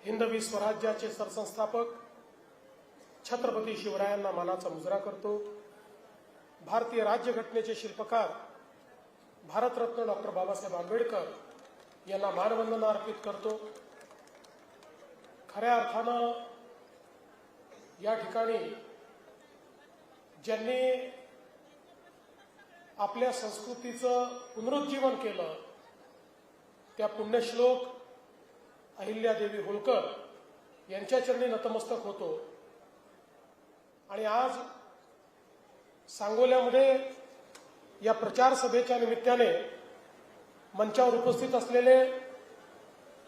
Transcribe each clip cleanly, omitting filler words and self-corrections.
हिंदवी स्वराज्याचे सरसंस्थापक छत्रपती शिवरायांना मानाचा मुजरा करतो। भारतीय राज्यघटनेचे शिल्पकार भारतरत्न डॉक्टर बाबासाहेब आंबेडकर यांना मानवंदना अर्पित करतो। खऱ्या अर्थानं या ठिकाणी ज्यांनी आपल्या संस्कृतीचं पुनरुज्जीवन केलं त्या पुण्यश्लोक अहिल्यादेवी होळकर यांच्या चरणी नतमस्तक होतो। आणि आज सांगोल्यामध्ये या प्रचार सभेच्या निमित्ताने मंचावर उपस्थित असलेले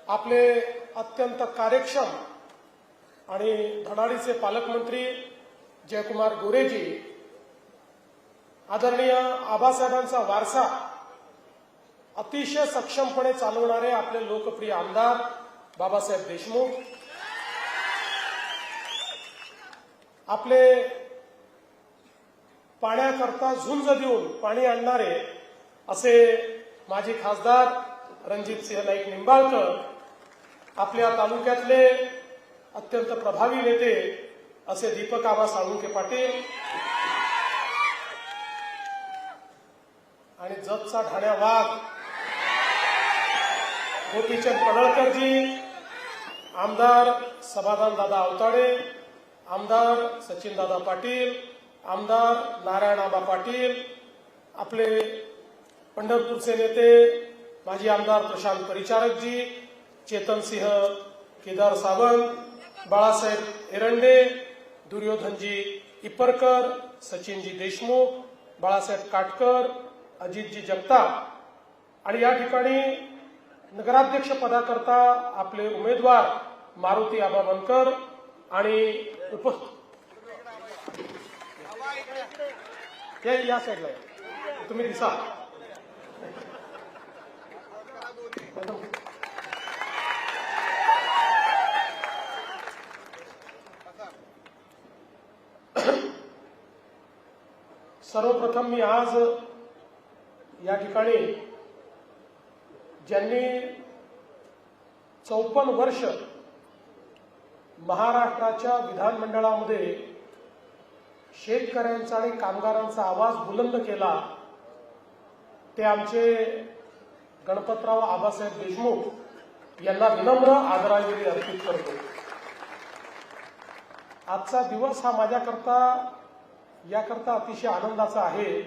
आपले अत्यंत कार्यक्षम आणि धडाडीचे पालकमंत्री जयकुमार गोरेजी, आदरणीय आबासाहेबांचा वारसा अतिशय सक्षमपणे चालवणारे आपले लोकप्रिय आमदार बाबासाहेब देशमुख, आपले पाण्याकरता झुंज देऊन पाणी आणणारे असे माजी खासदार रणजितसिंह नाईक निंबाळकर, आपल्या तालुक्यातले अत्यंत प्रभावी नेते असे दीपक आबा साळुंखे पाटील आणि जतचा ढाण्या वाघ गोपीचंद पडळकरजी, आमदार समाधानदादा आवताडे, आमदार सचिनदादा पाटील, आमदार नारायणआबा पाटील, आपले पंढरपूरचे नेते माजी आमदार प्रशांत परिचारकजी, चेतनसिंह केदार सावंत, बाळासाहेब एरंडे, दुर्योधनजी इपरकर, सचिनजी देशमुख, बाळासाहेब काटकर, अजितजी जगताप आणि या ठिकाणी नगराध्यक्ष पदाकरता आपले उमेदवार मारुती आबा बनकर आणि या साईडला तुम्ही दिसा सर्वप्रथम मी आज या ठिकाणी ज्यांनी 54 वर्ष महाराष्ट्राच्या विधानमंडळामध्ये शेतकऱ्यांचा आणि कामगारांचा आवाज बुलंद केला ते आमचे गणपतराव आबासाहेब देशमुख यांना विनम्र आदरांजली अर्पित करतो। आजचा दिवस हा माझ्याकरता याकरता अतिशय आनंदाचा आहे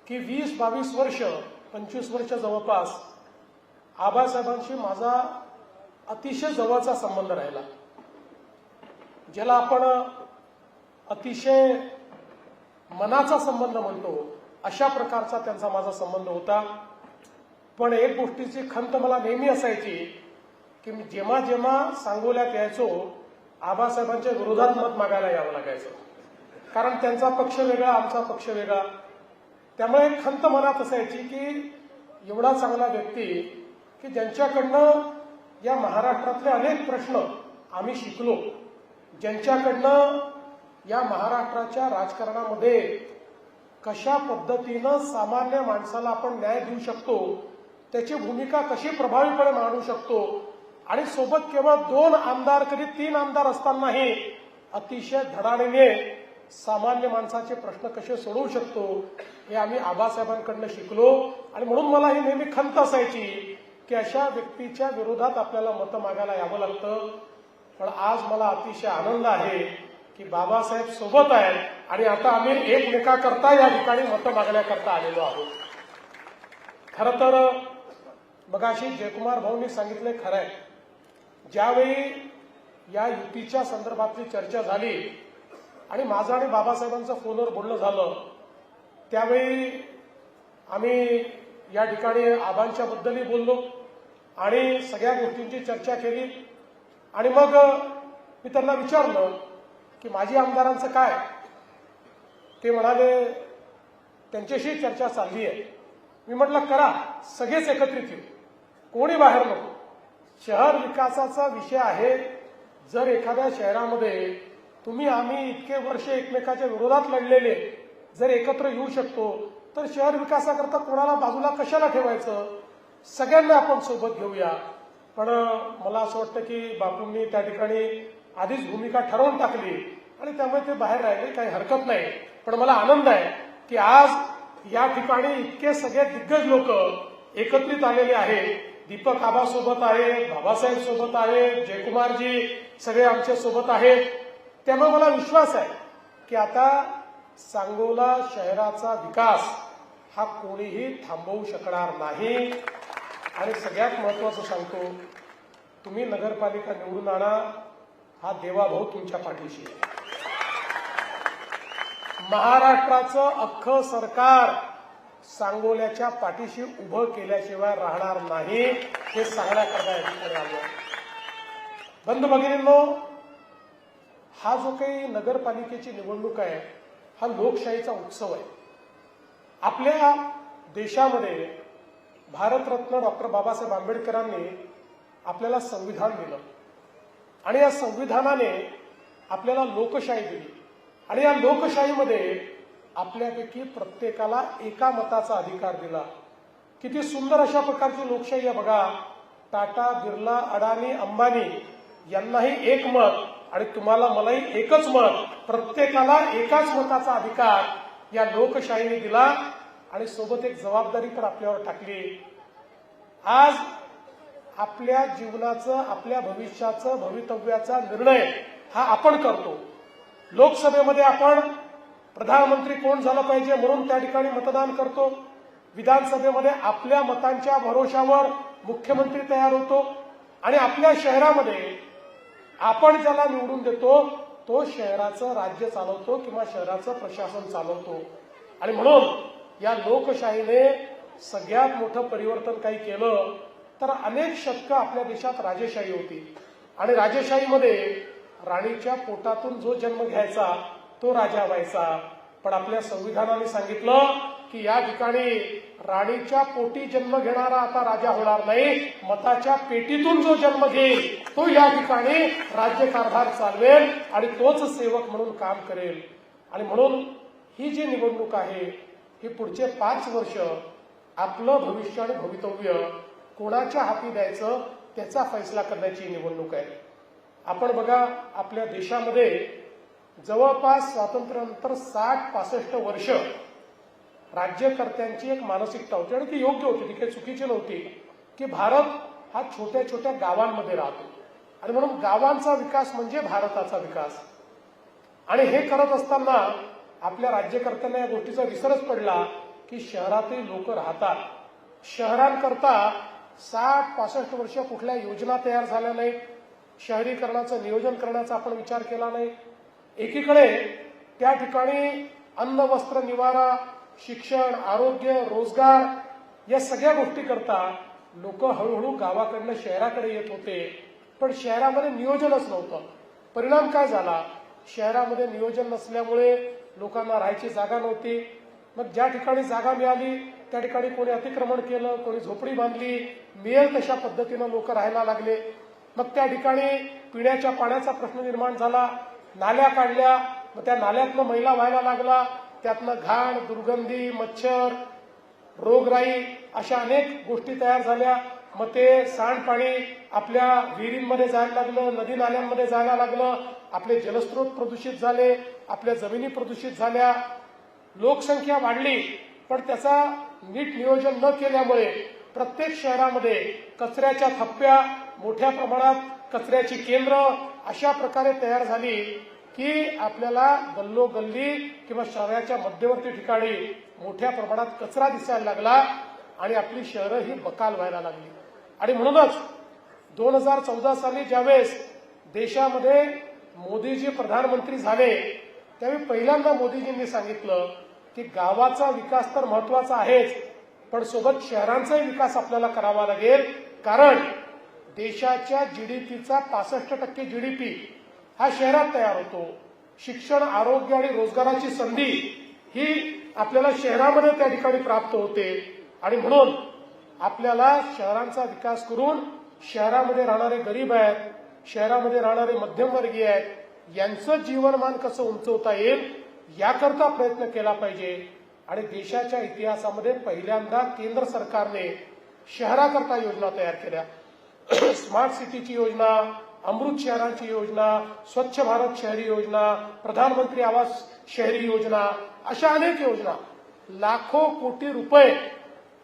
की 20-22 वर्ष 25 वर्ष जवळपास आबासाहेबांशी माझा अतिशय जवळचा संबंध राहिला, ज्याला आपण अतिशय मनाचा संबंध म्हणतो अशा प्रकारचा त्यांचा माझा संबंध होता। पण एक गोष्टीची खंत मला नेहमी असायची की मी जेव्हा जेव्हा सांगोल्यात यायचो आबासाहेबांच्या विरोधात मत मागायला यावं लागायचं, कारण त्यांचा पक्ष वेगळा आमचा पक्ष वेगळा। त्यामुळे एक खंत मनात असायची की एवढा चांगला व्यक्ती की ज्यांच्याकडनं या महाराष्ट्रातले अनेक प्रश्न आम्ही शिकलो, ज्यांच्याकडनं या महाराष्ट्राच्या राजकारणामध्ये कशा पद्धतीनं सामान्य माणसाला आपण न्याय देऊ शकतो, त्याची भूमिका कशी प्रभावीपणे मांडू शकतो आणि सोबत केवळ 2 आमदार कधी 3 आमदार असतानाही अतिशय धडाडीने सामान्य माणसाचे प्रश्न कसे सोडवू शकतो हे आम्ही आबासाहेबांकडनं शिकलो। आणि म्हणून मला ही नेहमी खंत असायची की अशा व्यक्तीच्या विरोधात आपल्याला मतं मागायला यावं लागतं। पण आज मला अतिशय आनंद आहे की बाबासाहेब सोबत आहेत आणि आता आम्ही एकमेकाकरता या ठिकाणी मतं मागण्याकरता आलेलो आहोत। खरं तर मगाशी जयकुमार भाऊंनी सांगितले खरं आहे, ज्यावेळी या युतीच्या संदर्भातली चर्चा झाली आणि माझं आणि बाबासाहेबांचं फोनवर बोलणं झालं त्यावेळी आम्ही या ठिकाणी आबांच्या बद्दलही बोललो आणि सगळ्या गोष्टींची चर्चा केली। आणि मग मी त्यांना विचारलं की माजी आमदारांचं काय, ते म्हणाले त्यांच्याशी चर्चा चालली आहे। मी म्हटलं करा, सगळेच एकत्रित येऊ, कोणी बाहेर नको। शहर विकासाचा विषय आहे, जर एखाद्या शहरामध्ये तुम्ही आम्ही इतके वर्ष एकमेकाच्या विरोधात लढलेले जर एकत्र येऊ शकतो तर शहर विकासाकरता कोणाला बाजूला कशाला ठेवायचं, सगळ्यांना आपण सोबत घेऊया। पण मला असं वाटतं की बापूंनी त्या ठिकाणी आधीच भूमिका ठरवून टाकली आणि त्यामुळे ते बाहेर राहिले, काही हरकत नाही. पण मला आनंद आहे की आज या ठिकाणी इतके सगळे दिग्गज लोक एकत्रित आलेले आहेत. दीपक आबा सोबत आहे, बाबासाहेब सोबत आहे, जयकुमारजी सगळे आमच्या सोबत आहेत. त्यामुळे मला विश्वास आहे की आता सांगोला शहराचा विकास हा कोणीही थांबवू शकणार नाही. आणि सगळ्यात महत्वाचं सांगतो, तुम्ही नगरपालिका निवडून आणा, हा देवाभाऊ तुमच्या पाठीशी आहे. महाराष्ट्राचं अख्खं सरकार सांगोल्याच्या पाठीशी उभं केल्याशिवाय राहणार नाही, हे सांगण्याकरता या ठिकाणी आलो. बंधू भगिनींनो, हा जो काही नगरपालिकेची निवडणूक आहे हा लोकशाहीचा उत्सव आहे. आपल्या देशामध्ये भारतरत्न डॉक्टर बाबासाहेब आंबेडकरांनी आपल्याला संविधान दिलं आणि या संविधानाने आपल्याला लोकशाही दिली आणि या लोकशाहीमध्ये आपल्यापैकी प्रत्येकाला एका मताचा अधिकार दिला. किती सुंदर अशा प्रकारची लोकशाही आहे बघा. टाटा, बिर्ला, अडाणी, अंबानी यांनाही एक मत आणि तुम्हाला मलाही एकच मत, प्रत्येकाला एकाच मताचा अधिकार या लोकशाहीने दिला आणि सोबत एक जबाबदारी तर आपल्यावर टाकली. आज आपल्या जीवनाचं, आपल्या भविष्याचं, भवितव्याचा निर्णय हा आपण करतो. लोकसभेमध्ये आपण प्रधानमंत्री कोण झालं पाहिजे म्हणून त्या ठिकाणी मतदान करतो. विधानसभेमध्ये आपल्या मतांच्या भरोशावर मुख्यमंत्री तयार होतो आणि आपल्या शहरामध्ये आपण ज्याला निवडून देतो तो शहराचं राज्य चालवतो किंवा शहराचं प्रशासन चालवतो. आणि म्हणून या लोकशाहीने सगळ्यात मोठं परिवर्तन काही केलं तर अनेक शतकं आपल्या देशात राजेशाही होती आणि राजेशाहीमध्ये राणीच्या पोटातून जो जन्म घ्यायचा तो राजा व्हायचा. पण आपल्या संविधानाने सांगितलं की या ठिकाणी राणीच्या पोटी जन्म घेणारा आता राजा होणार नाही, मताच्या पेटीतून जो जन्म घेईल तो या ठिकाणी राज्यकारभार चालवेल आणि तोच सेवक म्हणून काम करेल. आणि म्हणून ही जी निवडणूक आहे ही पुढचे 5 वर्ष आपलं भविष्य आणि भवितव्य कोणाच्या हाती द्यायचं त्याचा फैसला करण्याची निवडणूक आहे. आपण बघा, आपल्या देशामध्ये जवळपास स्वातंत्र्यानंतर 60-65 वर्ष राज्यकर्त्यांची एक मानसिकता होती आणि ती योग्य होती, ती काही चुकीची नव्हती, की भारत हा छोट्या छोट्या गावांमध्ये राहतो आणि म्हणून गावांचा विकास म्हणजे भारताचा विकास. आणि हे करत असताना आपल्या राज्यकर्त्यांना या गोष्टीचा विसरच पडला की शहरातही लोक राहतात. शहरांकरता 60-65 वर्ष कुठल्या योजना तयार झाल्या नाहीत, शहरीकरणाचं नियोजन करण्याचा आपण विचार केला नाही. एकीकडे त्या ठिकाणी अन्न, वस्त्र, निवारा, शिक्षण, आरोग्य, रोजगार या सगळ्या गोष्टी करता लोक हळूहळू गावाकडनं शहराकडे येत होते, पण शहरामध्ये नियोजनच नव्हतं. परिणाम काय झाला? शहरामध्ये नियोजन नसल्यामुळे लोकांना राहायची जागा नव्हती. मग ज्या ठिकाणी जागा मिळाली त्या ठिकाणी कोणी अतिक्रमण केलं, कोणी झोपडी बांधली, मिळेल तशा पद्धतीनं लोक राहायला लागले. मग त्या ठिकाणी पिण्याच्या पाण्याचा प्रश्न निर्माण झाला, नाल्या काढल्या, मग त्या नाल्यातनं मैला व्हायला लागला, त्यातनं घाण, दुर्गंधी, मच्छर, रोगराई अशा अनेक गोष्टी तयार झाल्या. मग ते सांडपाणी आपल्या विहिरींमध्ये जायला लागलं, नदी नाल्यांमध्ये जायला लागलं, आपले जलस्रोत प्रदूषित झाले, आपल्या जमिनी प्रदूषित झाल्या, लोकसंख्या वाढली. पण त्याचा नीट नियोजन न केल्यामुळे प्रत्येक शहरामध्ये कचऱ्याच्या थप्प्या, मोठ्या प्रमाणात कचऱ्याची केंद्र अशा प्रकारे तयार झाली की आपल्याला गल्लोगल्ली किंवा शहराच्या मध्यवर्ती ठिकाणी मोठ्या प्रमाणात कचरा दिसायला लागला आणि आपली शहरं ही बकाल व्हायला लागली. आणि म्हणूनच 2014 साली ज्यावेळेस देशामध्ये मोदीजी प्रधानमंत्री झाले त्यावेळी पहिल्यांदा मोदीजींनी सांगितलं की गावाचा विकास तर महत्वाचा आहेच, पण सोबत शहरांचाही विकास आपल्याला करावा लागेल. कारण देशाच्या जीडीपीचा 65% जीडीपी हा शहरात तयार होतो. शिक्षण, आरोग्य आणि रोजगाराची संधी ही आपल्याला शहरामध्ये त्या ठिकाणी प्राप्त होते. आणि म्हणून आपल्याला शहरांचा विकास करून शहरामध्ये राहणारे गरीब आहेत, शहरामध्ये राहणारे मध्यमवर्गीय आहेत, यांचं जीवनमान कसं उंचवता येईल याकरता प्रयत्न केला पाहिजे. आणि देशाच्या इतिहासामध्ये पहिल्यांदा केंद्र सरकारने शहराकरता योजना तयार केल्या. स्मार्ट सिटीची योजना, अमृत शहरांची योजना, स्वच्छ भारत शहरी योजना, प्रधानमंत्री आवास शहरी योजना, अशा अनेक योजना, लाखो कोटी रुपये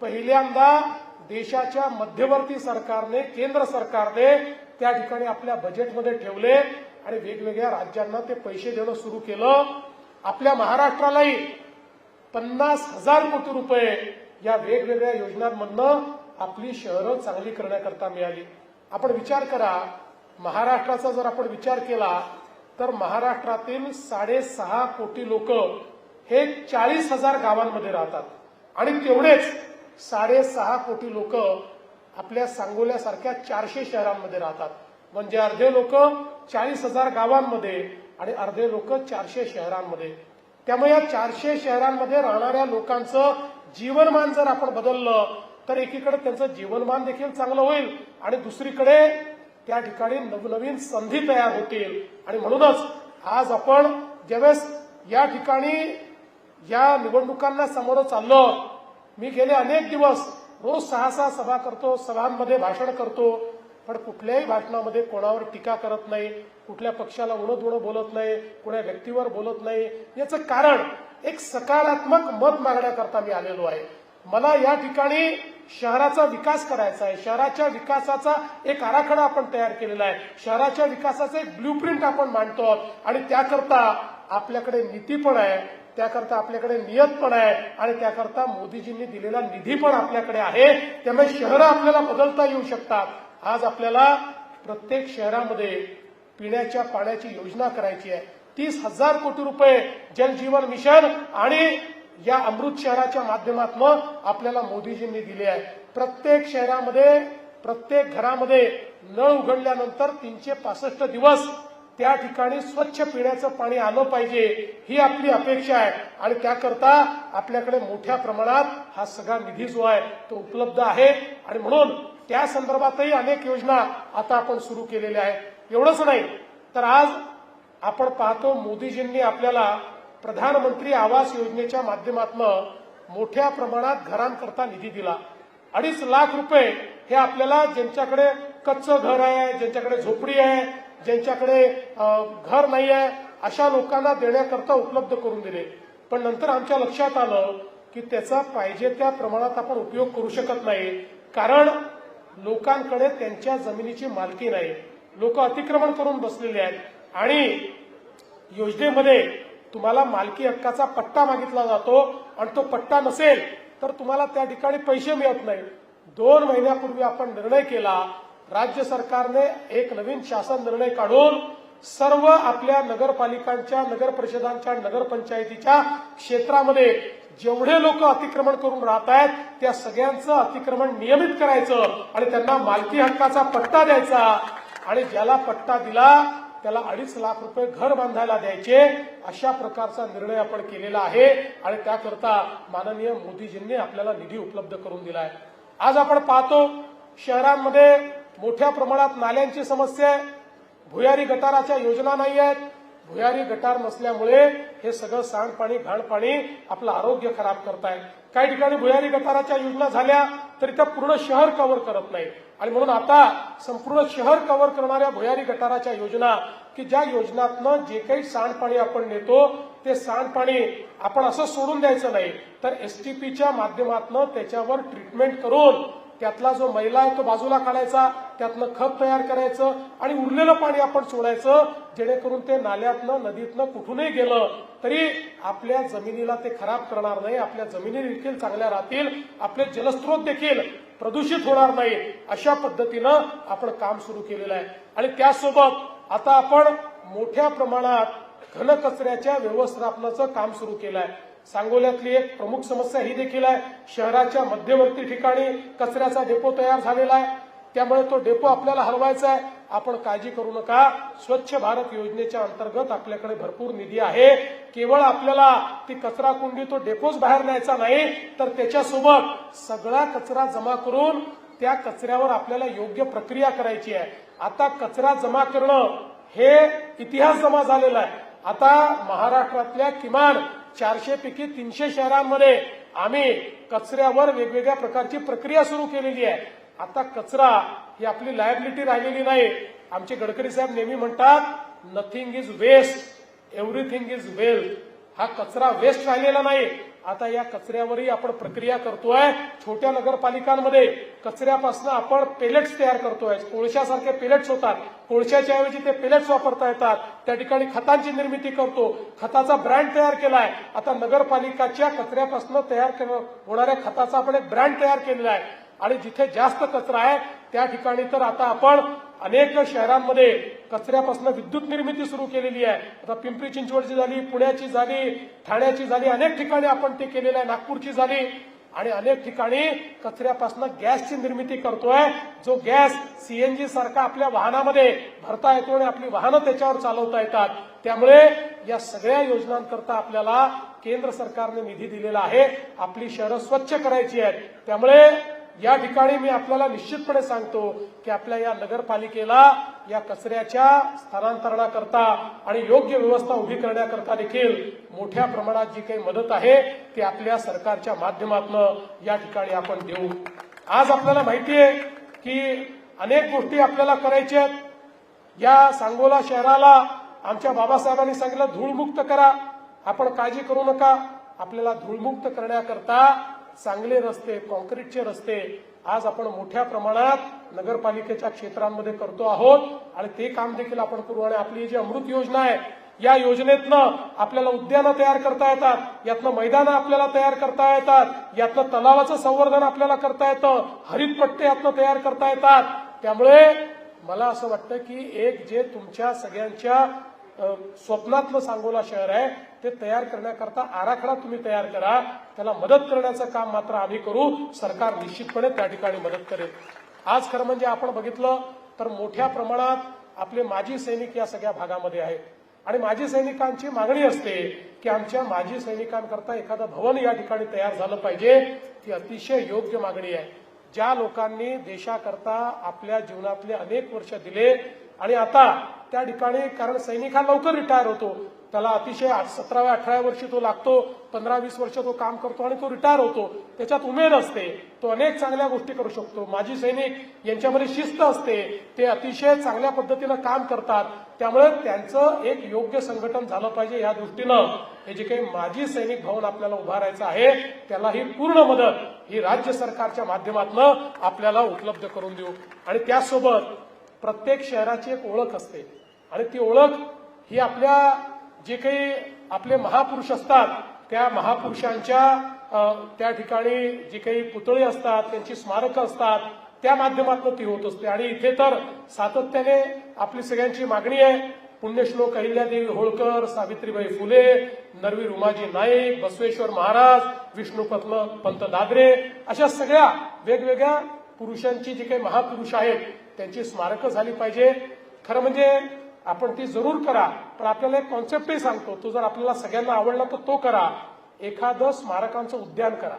पहिल्यांदा देशाच्या मध्यवर्ती सरकारने, केंद्र सरकारने त्या ठिकाणी आपल्या बजेटमध्ये ठेवले आणि वेगवेगळ्या राज्यांना ते पैसे देणं सुरू केलं. आपल्या महाराष्ट्रालाही 50,000 कोटी रुपये या वेगवेगळ्या योजनांमधनं आपली शहरं चांगली करण्याकरता मिळाली. आपण विचार करा, महाराष्ट्राचा जर आपण विचार केला तर महाराष्ट्रातील 6.5 कोटी लोक हे 40,000 गावांमध्ये राहतात आणि तेवढेच 6.5 कोटी लोक आपल्या सांगोल्यासारख्या 400 शहरांमध्ये राहतात. म्हणजे अर्धे लोक 40,000 गावांमध्ये आणि अर्धे लोक 400 शहरांमध्ये. त्यामुळे या 400 शहरांमध्ये राहणाऱ्या लोकांचं जीवनमान जर आपण बदललं तर एकीकडे त्यांचं जीवनमान देखील चांगलं होईल आणि दुसरीकडे त्या ठिकाणी नवनवीन संधी तयार होतील. आणि म्हणूनच आज आपण ज्यावेळेस या ठिकाणी या निवडणुकांना सामोरं चाललो, मी गेले अनेक दिवस रोज 6 सभा करतो, सभांमध्ये भाषण करतो, पण कुठल्याही भाषणामध्ये कोणावर टीका करत नाही, कुठल्या पक्षाला उणं बोलत नाही, कुठल्या व्यक्तीवर बोलत नाही. याचं कारण एक सकारात्मक मत मागण्याकरता मी आलेलो आहे. मला या ठिकाणी शहराचा विकास करायचा आहे. शहराच्या विकासाचा एक आराखडा आपण तयार केलेला आहे. शहराच्या विकासाचं एक ब्ल्यूप्रिंट आपण मांडतो आणि त्याकरता आपल्याकडे नीती पण आहे, त्याकरता आपल्याकडे नियत पण आहे आणि त्याकरता मोदीजींनी दिलेला निधी पण आपल्याकडे आहे. त्यामुळे शहरं आपल्याला बदलता येऊ शकतात. आज आपल्याला प्रत्येक शहरामध्ये पिण्याच्या पाण्याची योजना करायची आहे. 30,000 कोटी रुपये जलजीवन मिशन आणि या अमृत शहराच्या माध्यमातून आपल्याला मोदीजींनी दिले आहे. प्रत्येक शहरामध्ये, प्रत्येक घरामध्ये नळ उघडल्यानंतर 365 दिवस त्या ठिकाणी स्वच्छ पिण्याचं पाणी आलं पाहिजे, ही आपली अपेक्षा आहे. आणि त्याकरता आपल्याकडे मोठ्या प्रमाणात हा सगळा निधी जो आहे तो उपलब्ध आहे आणि म्हणून त्या संदर्भातही अनेक योजना आता आपण सुरू केलेल्या आहेत. एवढंच नाही तर आज आपण पाहतो मोदीजींनी आपल्याला प्रधानमंत्री आवास योजनेच्या माध्यमातून मोठ्या प्रमाणात घरांकरता निधी दिला. 2.5 लाख रुपये हे आपल्याला ज्यांच्याकडे कच्चं घर आहे, ज्यांच्याकडे झोपडी आहे, ज्यांच्याकडे घर नाही आहे, अशा लोकांना देण्याकरता उपलब्ध करून दिले. पण नंतर आमच्या लक्षात आलं की त्याचा पाहिजे त्या प्रमाणात आपण उपयोग करू शकत नाही, कारण लोकांकडे त्यांच्या जमिनीची मालकी नाही. लोक अतिक्रमण करून बसलेले आहेत आणि योजनेमध्ये तुम्हाला मालकी हक्काचा पट्टा मागितला जातो आणि तो पट्टा नसेल तर तुम्हाला त्या ठिकाणी पैसे मिळत नाही. 2 महिन्यापूर्वी आपण निर्णय केला, राज्य सरकारने एक नवीन शासन निर्णय काढून सर्व आपल्या नगरपालिकांच्या, नगर परिषदांच्या, नगरपंचायतीच्या क्षेत्रामध्ये जेवढे लोक अतिक्रमण करून राहत आहेत त्या सगळ्यांचं अतिक्रमण नियमित करायचं आणि त्यांना मालकी हक्काचा पट्टा द्यायचा आणि ज्याला पट्टा दिला त्याला 2.5 लाख रुपये घर बांधायला द्यायचे. अशा प्रकारचा निर्णय आपण केलेला आहे आणि त्याकरता माननीय मोदीजींनी आपल्याला निधी उपलब्ध करून दिलाय. आज आपण पाहतो शहरांमध्ये मोठ्या प्रमाणात नाल्यांची समस्या आहे, भुयारी गटाराच्या योजना नाही आहेत. भुयारी गटार नसल्यामुळे हे सगळं सांडपाणी, घाणपाणी आपलं आरोग्य खराब करताय. काही ठिकाणी भुयारी गटाराच्या योजना झाल्या तरी त्या पूर्ण शहर कव्हर करत नाही आणि म्हणून आता संपूर्ण शहर कव्हर करणाऱ्या भुयारी गटाराच्या योजना, की ज्या योजनातनं जे काही सांडपाणी आपण नेतो ते सांडपाणी आपण असं सोडून द्यायचं नाही, तर एसटीपीच्या माध्यमातून त्याच्यावर ट्रीटमेंट करून त्यातला जो मैला आहे तो बाजूला काढायचा, त्यातनं खत तयार करायचं आणि उरलेलं पाणी आपण सोडायचं, जेणेकरून ते नाल्यातनं, नदीतनं कुठूनही गेलं तरी आपल्या जमिनीला ते खराब करणार नाही, आपल्या जमिनी देखील चांगल्या राहतील, आपले जलस्रोत देखील प्रदूषित होणार नाही. अशा पद्धतीनं आपण काम सुरू केलेलं आहे. आणि त्यासोबत आता आपण मोठ्या प्रमाणात घनकचऱ्याच्या व्यवस्थापनाचं काम सुरू केलं आहे. सांगोल्यातली एक प्रमुख समस्या ही देखील आहे, शहराच्या मध्यवर्ती ठिकाणी कचऱ्याचा डेपो तयार झालेला आहे, त्यामुळे तो डेपो आपल्याला हलवायचा आहे. आपण काळजी करू नका, स्वच्छ भारत योजनेच्या अंतर्गत आपल्याकडे भरपूर निधी आहे. केवळ आपल्याला ती कचरा कुंडी, तो डेपोच बाहेर न्यायचा नाही, तर त्याच्यासोबत सगळा कचरा जमा करून त्या कचऱ्यावर आपल्याला योग्य प्रक्रिया करायची आहे. आता कचरा जमा करणं हे इतिहास जमा झालेला आहे. आता महाराष्ट्रातल्या किमान 400 पैकी 300 शहरांमध्ये आम्ही कचऱ्यावर वेगवेगळ्या प्रकारची प्रक्रिया सुरू केलेली आहे. आता कचरा ही आपली लायबिलिटी राहिलेली नाही. आमचे गडकरी साहेब नेहमी म्हणतात, nothing is waste, everything is wealth. हा कचरा वेस्ट राहिलेला नाही. आता या कचऱ्यावरही आपण प्रक्रिया करतोय. छोट्या नगरपालिकांमध्ये कचऱ्यापासून आपण पेलेट्स तयार करतोय. कोळशासारखे पेलेट्स होतात. कोळशाच्या ऐवजी ते पेलेट्स वापरता येतात. त्या ठिकाणी खतांची निर्मिती करतो. खताचा ब्रँड तयार केलाय. आता नगरपालिकाच्या कचऱ्यापासून तयार होणाऱ्या खताचा आपण एक ब्रँड तयार केलेला आहे. आणि जिथे जास्त कचरा आहे त्या ठिकाणी तर आता आपण अनेक शहरांमध्ये कचऱ्यापासून विद्युत निर्मिती सुरू केलेली आहे. आता पिंपरी चिंचवडची झाली, पुण्याची झाली, ठाण्याची झाली, अनेक ठिकाणी आपण ते केलेलं आहे, नागपूरची झाली. आणि अनेक ठिकाणी कचऱ्यापासून गॅसची निर्मिती करतोय. जो गॅस सीएनजी सारखा आपल्या वाहनामध्ये भरता येतो आणि आपली वाहनं त्याच्यावर चालवता येतात. त्यामुळे या सगळ्या योजनांकरता आपल्याला केंद्र सरकारने निधी दिलेला आहे. आपली शहरं स्वच्छ करायची आहेत. त्यामुळे या ठिकाणी मी आपल्याला निश्चितपणे सांगतो की आपल्या या नगरपालिकेला या कचऱ्याच्या स्थानांतरणाकरता आणि योग्य व्यवस्था उभी करण्याकरता देखील मोठ्या प्रमाणात जी काही मदत आहे ती आपल्या सरकारच्या माध्यमातून या ठिकाणी आपण देऊ. आज आपल्याला माहिती आहे की अनेक गोष्टी आपल्याला करायच्या आहेत. या सांगोला शहराला आमच्या बाबासाहेबांनी सांगितलं धूळमुक्त करा. आपण काळजी करू नका. आपल्याला धूळमुक्त करण्याकरता चांगले रस्ते, कॉन्क्रीटचे रस्ते आज आपण मोठ्या प्रमाणात नगरपालिकेच्या क्षेत्रांमध्ये करतो आहोत आणि ते काम देखील आपण करू. आणि आपली जी अमृत योजना आहे या योजनेतनं आपल्याला उद्यानं तयार करता येतात. यातनं मैदानं आपल्याला तयार करता येतात. यातनं तलावाचं संवर्धन आपल्याला करता येतं. हरित पट्टे यातनं तयार करता येतात. त्यामुळे मला असं वाटतं की एक जे तुमच्या सगळ्यांच्या स्वप्नातलं सांगोला शहर आहे ते तयार करण्याकरता आराखडा तुम्ही तयार करा. त्याला मदत करण्याचं काम मात्र आम्ही करू. सरकार निश्चितपणे त्या ठिकाणी मदत करेल. आज खरं म्हणजे आपण बघितलं तर मोठ्या प्रमाणात आपले माजी सैनिक या सगळ्या भागामध्ये आहेत आणि माजी सैनिकांची मागणी असते की आमच्या माजी सैनिकांकरता एखादं भवन या ठिकाणी तयार झालं पाहिजे. ती अतिशय योग्य मागणी आहे. ज्या लोकांनी देशाकरता आपल्या जीवनातले अनेक वर्ष दिले आणि आता त्या ठिकाणी कारण सैनिक हा लवकर रिटायर होतो, त्याला अतिशय 17-18 वर्षी तो लागतो, 15-20 वर्ष तो काम करतो आणि तो रिटायर होतो. त्याच्यात उमेद असते, तो अनेक चांगल्या गोष्टी करू शकतो. माजी सैनिक यांच्यामध्ये शिस्त असते, ते अतिशय चांगल्या पद्धतीनं काम करतात. त्यामुळे त्यांचं एक योग्य संघटन झालं पाहिजे या दृष्टीनं हे जे काही माजी सैनिक भवन आपल्याला उभारायचं आहे त्याला ही पूर्ण मदत ही राज्य सरकारच्या माध्यमातून आपल्याला उपलब्ध करून देऊ. आणि त्यासोबत प्रत्येक शहराची एक ओळख असते आणि ती ओळख ही आपल्या जे काही आपले महापुरुष असतात त्या महापुरुषांच्या त्या ठिकाणी जी काही पुतळे असतात, त्यांची स्मारकं असतात, त्या माध्यमातून ती होत असते. आणि इथे तर सातत्याने आपली सगळ्यांची मागणी आहे. पुण्यश्लोक अहिल्यादेवी होळकर, सावित्रीबाई फुले, नरवीर उमाजी नाईक, बसवेश्वर महाराज, विष्णुपंत दादरे अशा सगळ्या वेगवेगळ्या पुरुषांची जी काही महापुरुष आहेत त्यांची स्मारकं झाली पाहिजे. खरं म्हणजे आपण ती जरूर करा, पण आपल्याला एक कॉन्सेप्टही सांगतो, तो जर आपल्याला सगळ्यांना आवडला तर तो करा. एखादं स्मारकांचं उद्यान करा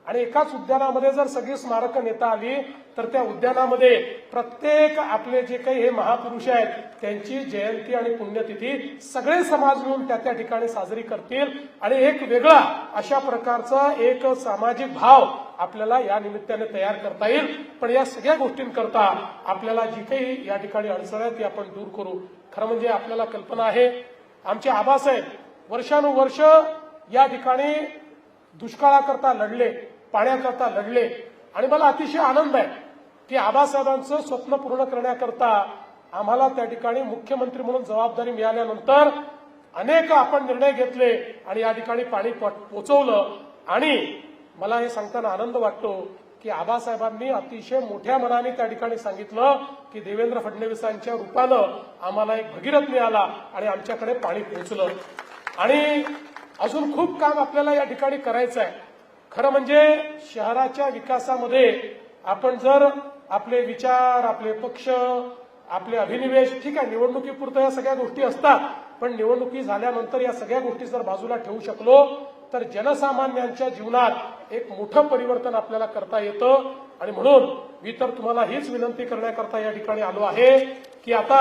आणि एकाच उद्यानामध्ये जर सगळी स्मारकं नेता आली तर त्या उद्यानामध्ये प्रत्येक आपले जे काही हे महापुरुष आहेत त्यांची जयंती आणि पुण्यतिथी सगळे समाज मिळून त्या ठिकाणी साजरी करतील आणि एक वेगळा अशा प्रकारचा एक सामाजिक भाव आपल्याला या निमित्ताने तयार करता येईल. पण या सगळ्या गोष्टींकरता आपल्याला जी काही या ठिकाणी अडचण आहे ती आपण दूर करू. खरं म्हणजे आपल्याला कल्पना आहे आमचे आबासाहेब वर्षानुवर्ष या ठिकाणी दुष्काळाकरता लढले, पाण्याकरता लढले आणि मला अतिशय आनंद आहे की आबासाहेबांचं स्वप्न पूर्ण करण्याकरता आम्हाला त्या ठिकाणी मुख्यमंत्री म्हणून जबाबदारी मिळाल्यानंतर अनेक आपण निर्णय घेतले आणि या ठिकाणी पाणी पोचवलं. आणि मला हे सांगताना आनंद वाटतो की आबासाहेबांनी अतिशय मोठ्या मनाने त्या ठिकाणी सांगितलं की देवेंद्र फडणवीसांच्या रूपानं आम्हाला एक भगीरथ मिळाला आणि आमच्याकडे पाणी पोहोचलं. आणि अजून खूप काम आपल्याला या ठिकाणी करायचं आहे. खरं म्हणजे शहराच्या विकासामध्ये आपण जर आपले विचार, आपले पक्ष, आपले अभिनिवेश, ठीक आहे निवडणुकीपुरतं या सगळ्या गोष्टी असतात, पण निवडणुकी झाल्यानंतर या सगळ्या गोष्टी जर बाजूला ठेवू शकलो तर जनसामान्यांच्या जीवनात एक मोठं परिवर्तन आपल्याला करता येतं. आणि म्हणून मी तर तुम्हाला हीच विनंती करण्याकरता या ठिकाणी आलो आहे की आता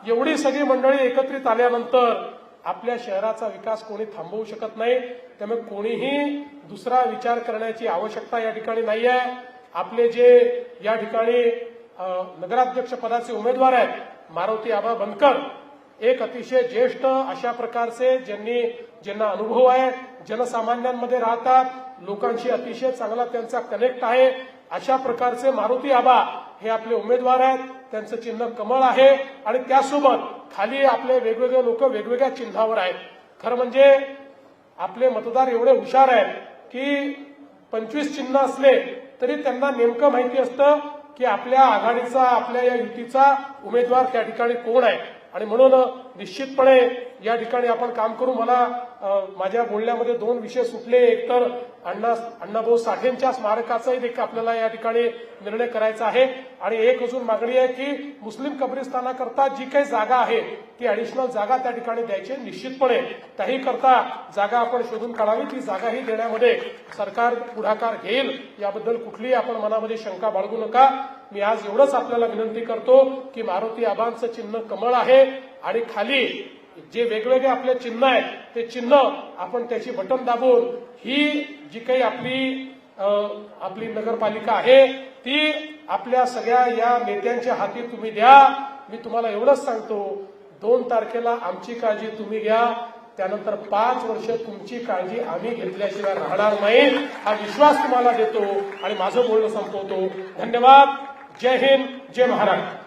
एवढी सगळी मंडळी एकत्रित आल्यानंतर आपल्या शहराचा विकास कोणी थांबवू शकत नाही. त्यामुळे कोणीही दुसरा विचार करण्याची आवश्यकता या ठिकाणी नाही आहे. आपले जे या ठिकाणी नगराध्यक्ष पदाचे उमेदवार आहेत मारुती आबा बनकर, एक अतिशय ज्येष्ठ अशा प्रकारचे ज्यांना अनुभव आहे, जनसामान्यांमध्ये राहतात, लोकांशी अतिशय चांगला त्यांचा कनेक्ट आहे, अशा प्रकारचे मारुती आबा हे आपले उमेदवार आहेत. त्यांचं चिन्ह कमळ आहे आणि त्यासोबत खाली आपले वेगवेगळे लोक वेगवेगळ्या चिन्हावर आहेत. खरं म्हणजे आपले मतदार एवढे हुशार आहेत की 25 चिन्ह असले तरी त्यांना नेमकं माहिती असतं की आपल्या आघाडीचा, आपल्या या युतीचा उमेदवार त्या ठिकाणी कोण आहे. आणि म्हणून निश्चितपणे या ठिकाणी आपण काम करू. मला माझ्या बोलण्यामध्ये 2 विषय सुटले. एक तर अण्णाभाऊ साठेंच्या स्मारकाचाही देखील आपल्याला या ठिकाणी निर्णय करायचा आहे आणि एक अजून मागणी आहे की मुस्लिम कब्रिस्तानाकरता जी काही जागा आहे ती ऍडिशनल जागा त्या ठिकाणी द्यायची. निश्चितपणे त्याही करता जागा आपण शोधून काढावी. ती जागाही देण्यामध्ये सरकार पुढाकार घेईल, याबद्दल कुठलीही आपण मनामध्ये शंका बाळगू नका. मी आज एवढंच आपल्याला विनंती करतो की मारुती आबांचं चिन्ह कमळ आहे आणि खाली जे वेगवेगळे आपले चिन्ह आहेत ते चिन्ह आपण त्याची बटन दाबून ही जी काही आपली नगरपालिका आहे ती आपल्या सगळ्या या नेत्यांच्या हाती तुम्ही द्या. मी तुम्हाला एवढंच सांगतो, 2 तारखेला आमची काळजी तुम्ही घ्या, त्यानंतर 5 वर्ष तुमची काळजी आम्ही घेतल्याशिवाय राहणार नाही, हा विश्वास तुम्हाला देतो आणि माझं बोलणं संपवतो. धन्यवाद. जय हिंद, जय महाराष्ट्र.